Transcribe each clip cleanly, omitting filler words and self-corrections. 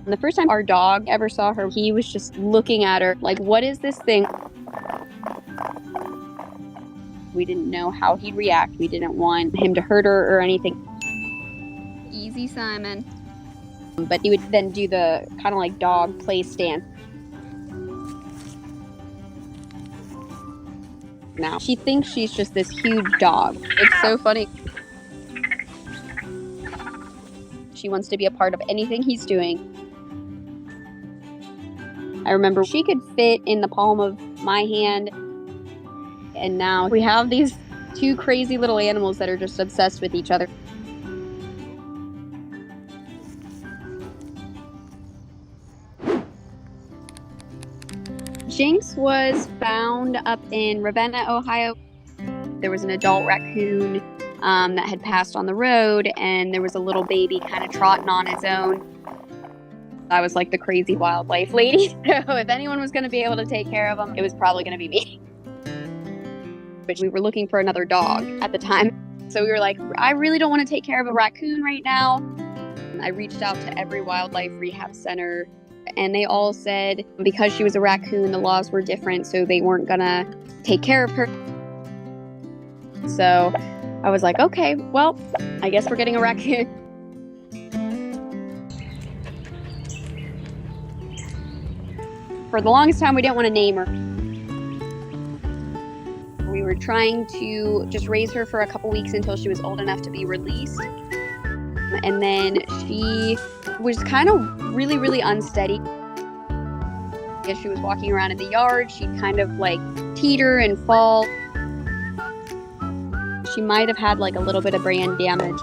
The first time our dog ever saw her, he was just looking at her like, what is this thing? We didn't know how he'd react. We didn't want him to hurt her or anything. Easy, Simon. But he would then do the kind of like dog play stance. Now she thinks she's just this huge dog. It's so funny. She wants to be a part of anything he's doing. I remember she could fit in the palm of my hand, and now we have these two crazy little animals that are just obsessed with each other. Jinx was found up in Ravenna, Ohio. There was an adult raccoon that had passed on the road, and there was a little baby kind of trotting on its own. I was like the crazy wildlife lady, so if anyone was going to be able to take care of them, it was probably going to be me. But we were looking for another dog at the time, so we were like, I really don't want to take care of a raccoon right now. I reached out to every wildlife rehab center, and they all said because she was a raccoon, the laws were different, so they weren't gonna take care of her. So I was like, okay, well, I guess we're getting a raccoon. For the longest time, we didn't want to name her. We were trying to just raise her for a couple weeks until she was old enough to be released. And then she was kind of really unsteady. As she was walking around in the yard, she'd kind of like teeter and fall. She might have had like a little bit of brain damage.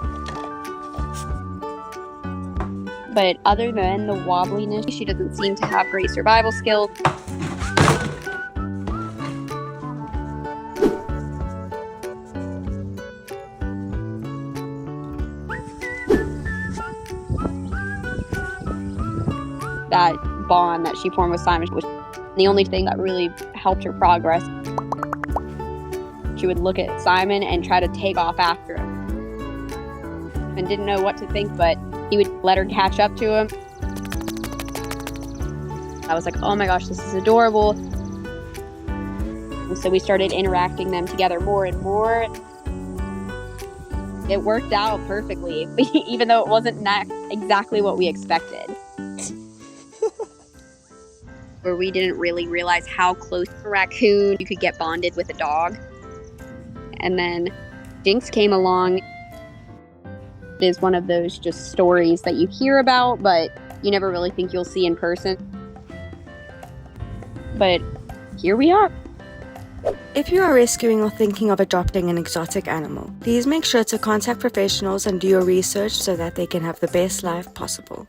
But other than the wobbliness, she doesn't seem to have great survival skills. That bond that she formed with Simon was the only thing that really helped her progress. She would look at Simon and try to take off after him. And didn't know what to think, but he would let her catch up to him. I was like, oh my gosh, this is adorable. And so we started interacting them together more and more. It worked out perfectly, even though it wasn't exactly what we expected. Where we didn't really realize how close a raccoon you could get bonded with a dog. And then Jinx came along. It is one of those just stories that you hear about, but you never really think you'll see in person. But here we are. If you are rescuing or thinking of adopting an exotic animal, please make sure to contact professionals and do your research so that they can have the best life possible.